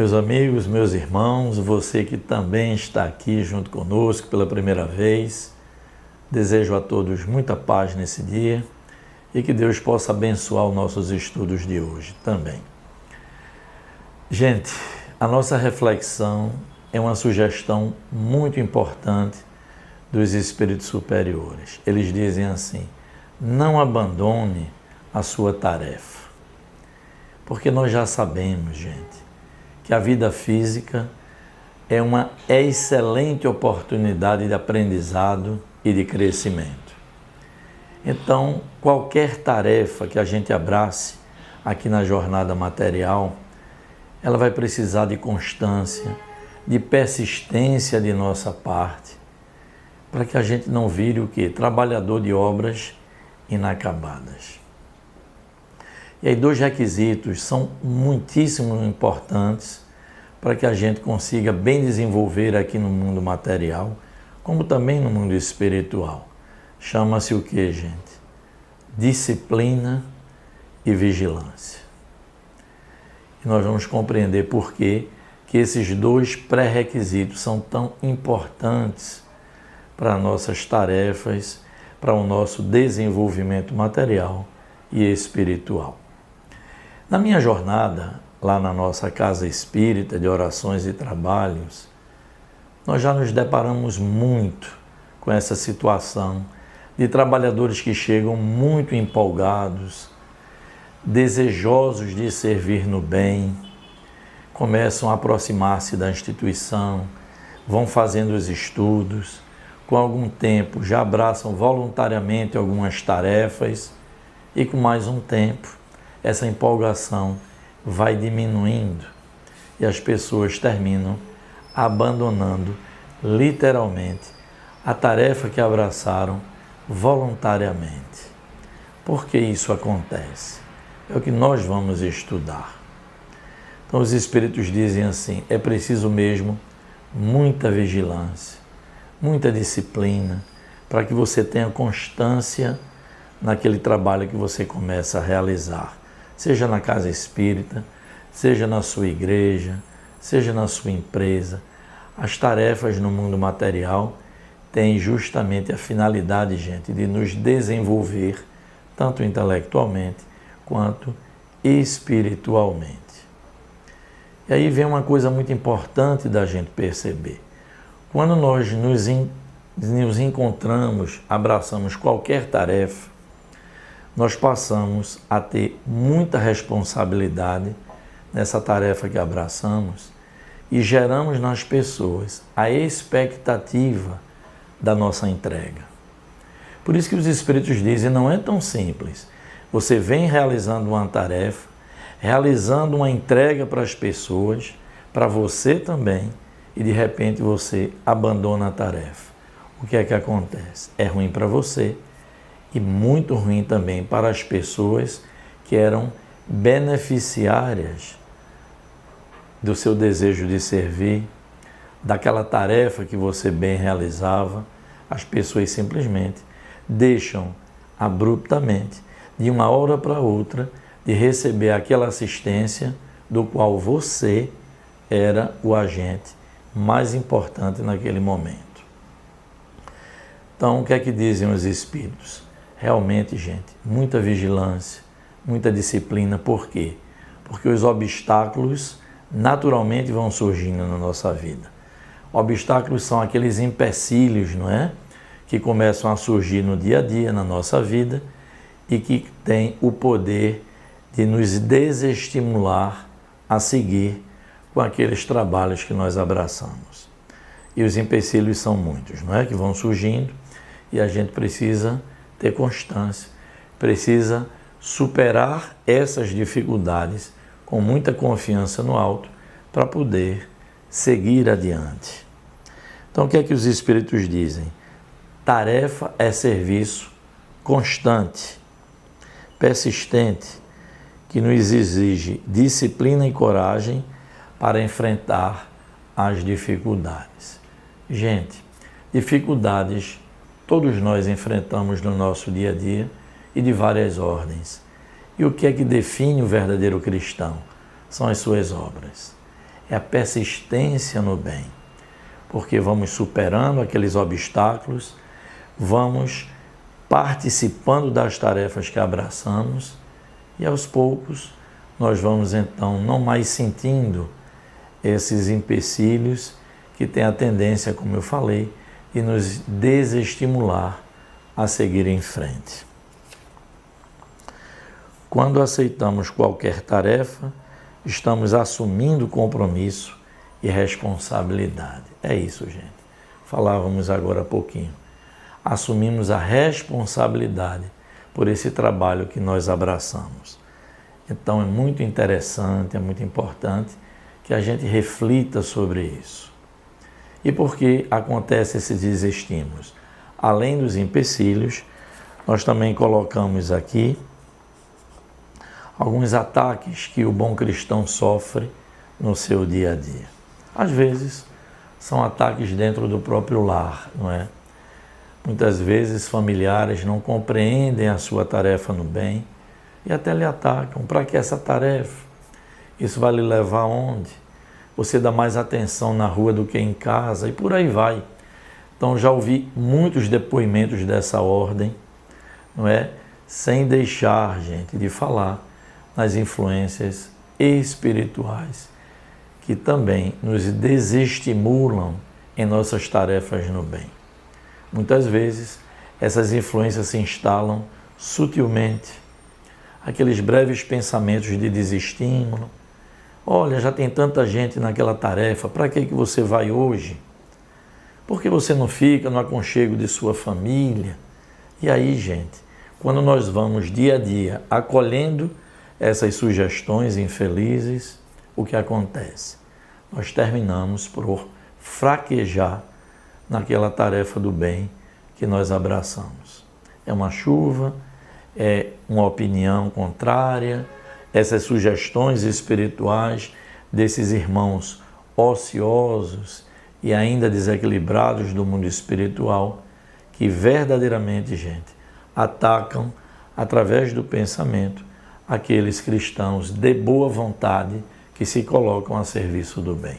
Meus amigos, meus irmãos, você que também está aqui junto conosco pela primeira vez, desejo a todos muita paz nesse dia e que Deus possa abençoar os nossos estudos de hoje também. Gente, a nossa reflexão é uma sugestão muito importante dos espíritos superiores. Eles dizem assim: não abandone a sua tarefa. Porque nós já sabemos, gente, que a vida física é uma excelente oportunidade de aprendizado e de crescimento. Então, qualquer tarefa que a gente abrace aqui na jornada material, ela vai precisar de constância, de persistência de nossa parte, para que a gente não vire o quê? Trabalhador de obras inacabadas. E aí, dois requisitos são muitíssimo importantes para que a gente consiga bem desenvolver aqui no mundo material, como também no mundo espiritual. Chama-se o quê, gente? Disciplina e vigilância. E nós vamos compreender por que esses dois pré-requisitos são tão importantes para nossas tarefas, para o nosso desenvolvimento material e espiritual. Na minha jornada, lá na nossa casa espírita de orações e trabalhos, nós já nos deparamos muito com essa situação de trabalhadores que chegam muito empolgados, desejosos de servir no bem, começam a aproximar-se da instituição, vão fazendo os estudos, com algum tempo já abraçam voluntariamente algumas tarefas e com mais um tempo essa empolgação vai diminuindo e as pessoas terminam abandonando literalmente a tarefa que abraçaram voluntariamente. Por que isso acontece? É o que nós vamos estudar. Então os espíritos dizem assim: é preciso mesmo muita vigilância, muita disciplina, para que você tenha constância naquele trabalho que você começa a realizar, seja na casa espírita, seja na sua igreja, seja na sua empresa. As tarefas no mundo material têm justamente a finalidade, gente, de nos desenvolver tanto intelectualmente quanto espiritualmente. E aí vem uma coisa muito importante da gente perceber. Quando nós nos encontramos, abraçamos qualquer tarefa, nós passamos a ter muita responsabilidade nessa tarefa que abraçamos e geramos nas pessoas a expectativa da nossa entrega. Por isso que os espíritos dizem: não é tão simples. Você vem realizando uma tarefa, realizando uma entrega para as pessoas, para você também, e de repente você abandona a tarefa. O que é que acontece? É ruim para você e muito ruim também para as pessoas que eram beneficiárias do seu desejo de servir, daquela tarefa que você bem realizava. As pessoas simplesmente deixam abruptamente, de uma hora para outra, de receber aquela assistência do qual você era o agente mais importante naquele momento. Então, o que é que dizem os espíritos? Realmente, gente, muita vigilância, muita disciplina. Por quê? Porque os obstáculos naturalmente vão surgindo na nossa vida. Obstáculos são aqueles empecilhos, não é? Que começam a surgir no dia a dia, na nossa vida, e que têm o poder de nos desestimular a seguir com aqueles trabalhos que nós abraçamos. E os empecilhos são muitos, não é? Que vão surgindo e a gente precisa ter constância, precisa superar essas dificuldades com muita confiança no alto para poder seguir adiante. Então, o que é que os espíritos dizem? Tarefa é serviço constante, persistente, que nos exige disciplina e coragem para enfrentar as dificuldades. Gente, dificuldades todos nós enfrentamos no nosso dia a dia e de várias ordens. E o que é que define o verdadeiro cristão? São as suas obras. é a persistência no bem, porque vamos superando aqueles obstáculos, vamos participando das tarefas que abraçamos e aos poucos nós vamos então não mais sentindo esses empecilhos que têm a tendência, como eu falei, de nos desestimular a seguir em frente. Quando aceitamos qualquer tarefa, estamos assumindo compromisso e responsabilidade. É isso, gente. Falávamos agora há pouquinho. Assumimos a responsabilidade por esse trabalho que nós abraçamos. Então é muito interessante, é muito importante que a gente reflita sobre isso. E por que acontece esses desestímulos? Além dos empecilhos, nós também colocamos aqui alguns ataques que o bom cristão sofre no seu dia a dia. Às vezes, são ataques dentro do próprio lar, não é? Muitas vezes, familiares não compreendem a sua tarefa no bem e até lhe atacam. Para que essa tarefa? Isso vai lhe levar aonde? Você dá mais atenção na rua do que em casa e por aí vai. Então, já ouvi muitos depoimentos dessa ordem, não é? Sem deixar, gente, de falar nas influências espirituais que também nos desestimulam em nossas tarefas no bem. Muitas vezes, essas influências se instalam sutilmente, aqueles breves pensamentos de desestímulo. Olha, já tem tanta gente naquela tarefa, para que você vai hoje? Por que você não fica no aconchego de sua família? E aí, gente, quando nós vamos dia a dia acolhendo essas sugestões infelizes, o que acontece? Nós terminamos por fraquejar naquela tarefa do bem que nós abraçamos. É uma chuva, é uma opinião contrária, essas sugestões espirituais desses irmãos ociosos e ainda desequilibrados do mundo espiritual, que verdadeiramente, gente, atacam através do pensamento aqueles cristãos de boa vontade que se colocam a serviço do bem.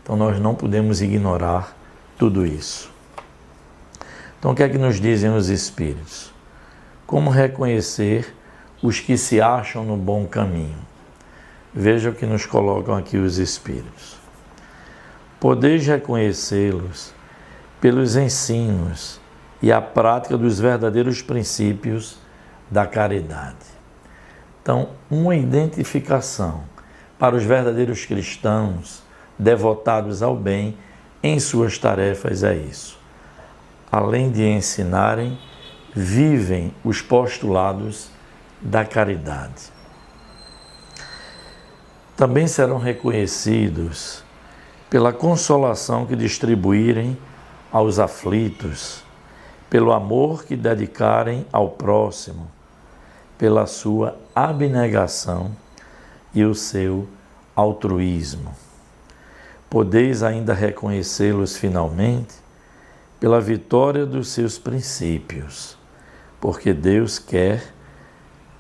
Então nós não podemos ignorar tudo isso. Então o que é que nos dizem os Espíritos? Como reconhecer os que se acham no bom caminho? Veja o que nos colocam aqui os Espíritos. Podeis reconhecê-los pelos ensinos e a prática dos verdadeiros princípios da caridade. Então, uma identificação para os verdadeiros cristãos devotados ao bem em suas tarefas é isso. Além de ensinarem, vivem os postulados da caridade. Também serão reconhecidos pela consolação que distribuírem aos aflitos, pelo amor que dedicarem ao próximo, pela sua abnegação e o seu altruísmo. Podeis ainda reconhecê-los finalmente pela vitória dos seus princípios, porque Deus quer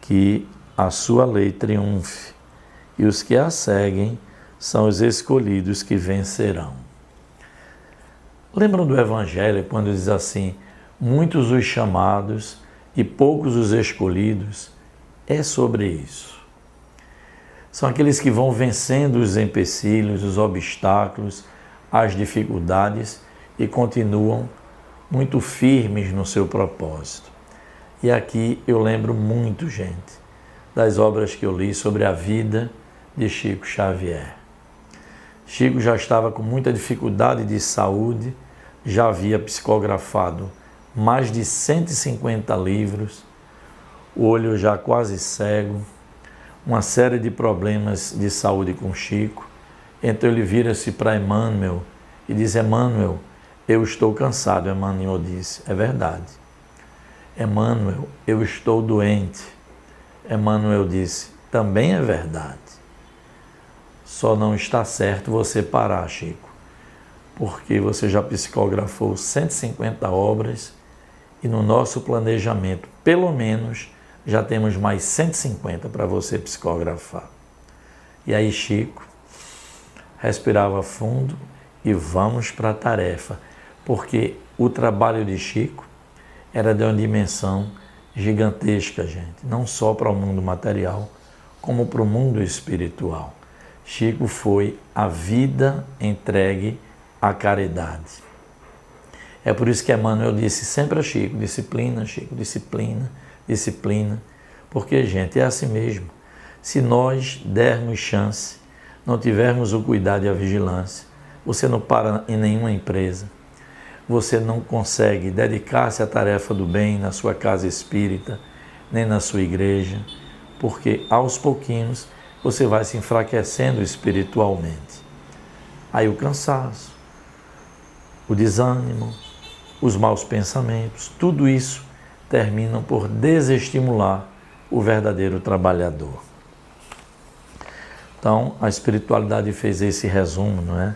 que a sua lei triunfe, e os que a seguem são os escolhidos que vencerão. Lembram do Evangelho quando diz assim: muitos os chamados e poucos os escolhidos? É sobre isso. São aqueles que vão vencendo os empecilhos, os obstáculos, as dificuldades e continuam muito firmes no seu propósito. E aqui eu lembro muito, gente, das obras que eu li sobre a vida de Chico Xavier. Chico já estava com muita dificuldade de saúde, já havia psicografado mais de 150 livros, o olho já quase cego, uma série de problemas de saúde com Chico. Então ele vira-se para Emmanuel e diz: Emmanuel, eu estou cansado. Emmanuel disse: é verdade. Emmanuel, eu estou doente. Emmanuel disse: também é verdade. Só não está certo você parar, Chico, porque você já psicografou 150 obras e no nosso planejamento, pelo menos, já temos mais 150 para você psicografar. E aí Chico respirava fundo e vamos para a tarefa, porque o trabalho de Chico era de uma dimensão gigantesca, gente, não só para o mundo material, como para o mundo espiritual. Chico foi a vida entregue à caridade. É por isso que Emmanuel disse sempre a Chico, disciplina, Chico, disciplina, disciplina, porque, gente, é assim mesmo. Se nós dermos chance, não tivermos o cuidado e a vigilância, você não para em nenhuma empresa, você não consegue dedicar-se à tarefa do bem na sua casa espírita, nem na sua igreja, porque aos pouquinhos você vai se enfraquecendo espiritualmente. Aí o cansaço, o desânimo, os maus pensamentos, tudo isso terminam por desestimular o verdadeiro trabalhador. Então, a espiritualidade fez esse resumo, não é?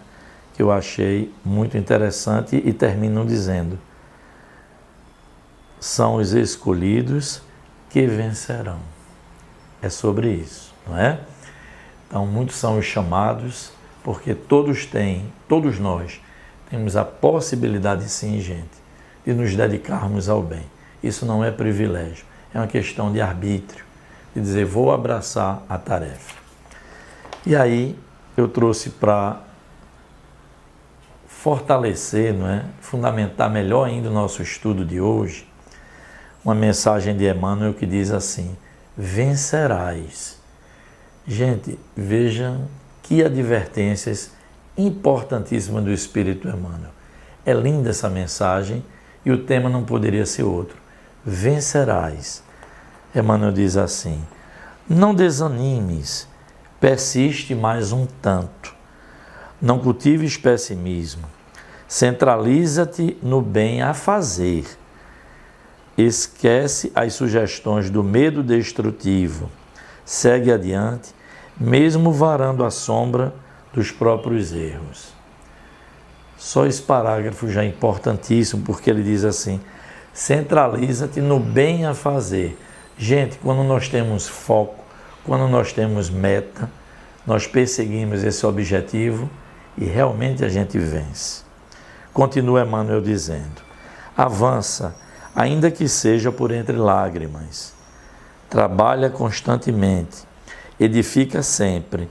Que eu achei muito interessante e terminam dizendo: são os escolhidos que vencerão. É sobre isso, não é? Então, muitos são os chamados, porque todos nós temos a possibilidade, sim, gente, de nos dedicarmos ao bem. Isso não é privilégio, é uma questão de arbítrio, de dizer, vou abraçar a tarefa. E aí, eu trouxe para fortalecer, não é? Fundamentar melhor ainda o nosso estudo de hoje, uma mensagem de Emmanuel que diz assim: vencerás. Gente, vejam que advertências importantíssimas do Espírito Emmanuel. É linda essa mensagem e o tema não poderia ser outro. Vencerás. Emmanuel diz assim: não desanimes, persiste mais um tanto. Não cultives pessimismo. Centraliza-te no bem a fazer. Esquece as sugestões do medo destrutivo. Segue adiante, mesmo varando a sombra dos próprios erros. Só esse parágrafo já é importantíssimo, porque ele diz assim: centraliza-te no bem a fazer. Gente, quando nós temos foco, quando nós temos meta, nós perseguimos esse objetivo e realmente a gente vence. Continua Emmanuel dizendo: avança, ainda que seja por entre lágrimas. Trabalha constantemente, edifica sempre.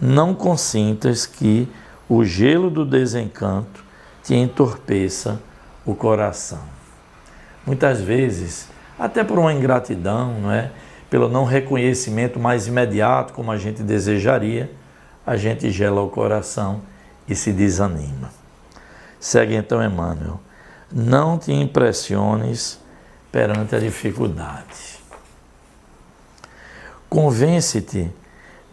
Não consintas que o gelo do desencanto te entorpeça o coração. Muitas vezes, até por uma ingratidão, não é? Pelo não reconhecimento mais imediato, como a gente desejaria, a gente gela o coração e se desanima. Segue então Emmanuel: não te impressiones perante a dificuldade. Convence-te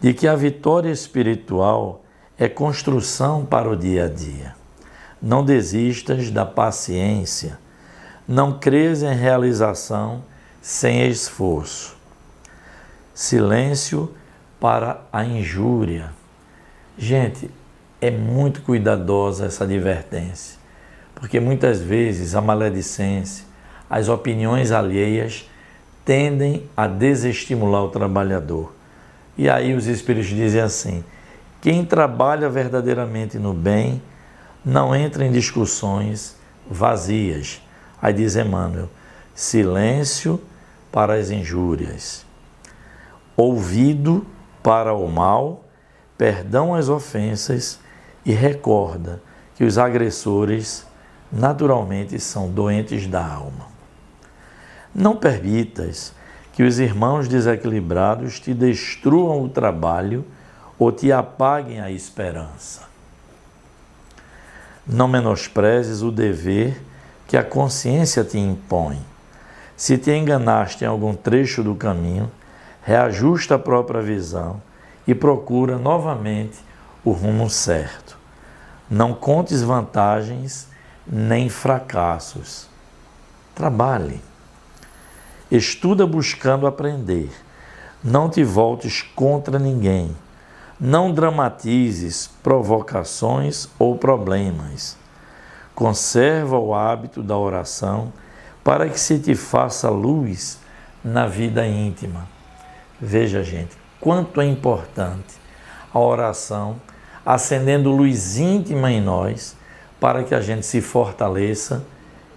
de que a vitória espiritual é construção para o dia a dia. Não desistas da paciência. Não crês em realização sem esforço. Silêncio para a injúria. Gente, é muito cuidadosa essa advertência, porque muitas vezes a maledicência, as opiniões alheias tendem a desestimular o trabalhador. E aí os Espíritos dizem assim: quem trabalha verdadeiramente no bem não entra em discussões vazias. Aí diz Emmanuel: silêncio para as injúrias, ouvido para o mal, perdão às ofensas e recorda que os agressores naturalmente são doentes da alma. Não permitas que os irmãos desequilibrados te destruam o trabalho ou te apaguem a esperança. Não menosprezes o dever que a consciência te impõe. Se te enganaste em algum trecho do caminho, reajusta a própria visão e procura novamente o rumo certo. Não contes vantagens nem fracassos. Trabalhe. Estuda buscando aprender. Não te voltes contra ninguém. Não dramatizes provocações ou problemas. Conserva o hábito da oração para que se te faça luz na vida íntima. Veja, gente, quanto é importante a oração, acendendo luz íntima em nós, para que a gente se fortaleça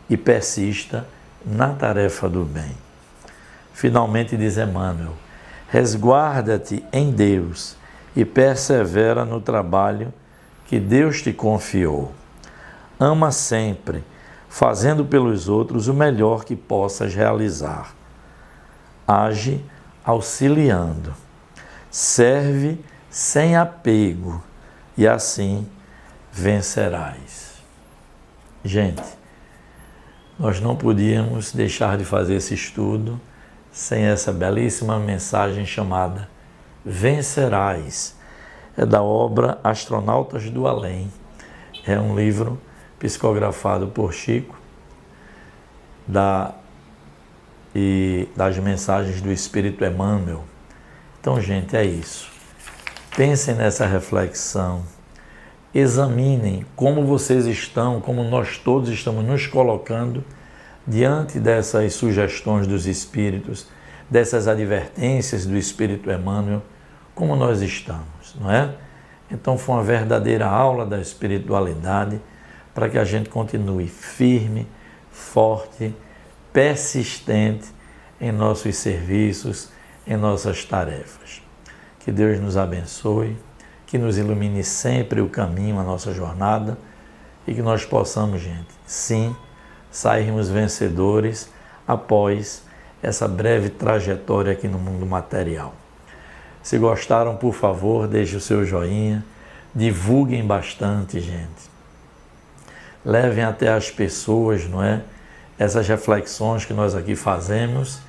e persista na tarefa do bem. Finalmente diz Emmanuel: resguarda-te em Deus e persevera no trabalho que Deus te confiou. Ama sempre, fazendo pelos outros o melhor que possas realizar. Age auxiliando. Serve sem apego e assim vencerás. Gente, nós não podíamos deixar de fazer esse estudo sem essa belíssima mensagem chamada Vencerás. É da obra Astronautas do Além. É um livro psicografado por Chico e das mensagens do Espírito Emmanuel. Então, gente, é isso. Pensem nessa reflexão. Examinem como vocês estão, como nós todos estamos nos colocando diante dessas sugestões dos Espíritos, dessas advertências do Espírito Emmanuel, como nós estamos, não é? Então foi uma verdadeira aula da espiritualidade para que a gente continue firme, forte, persistente em nossos serviços, em nossas tarefas. Que Deus nos abençoe, que nos ilumine sempre o caminho, a nossa jornada e que nós possamos, gente, sim, sairmos vencedores após essa breve trajetória aqui no mundo material. Se gostaram, por favor, deixe o seu joinha, divulguem bastante, gente. Levem até as pessoas, não é? Essas reflexões que nós aqui fazemos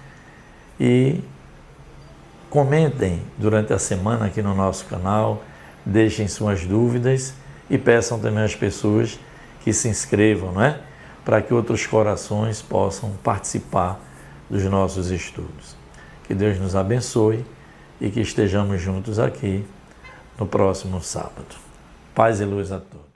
e comentem durante a semana aqui no nosso canal, deixem suas dúvidas e peçam também às pessoas que se inscrevam, não é? Para que outros corações possam participar dos nossos estudos. Que Deus nos abençoe e que estejamos juntos aqui no próximo sábado. Paz e luz a todos.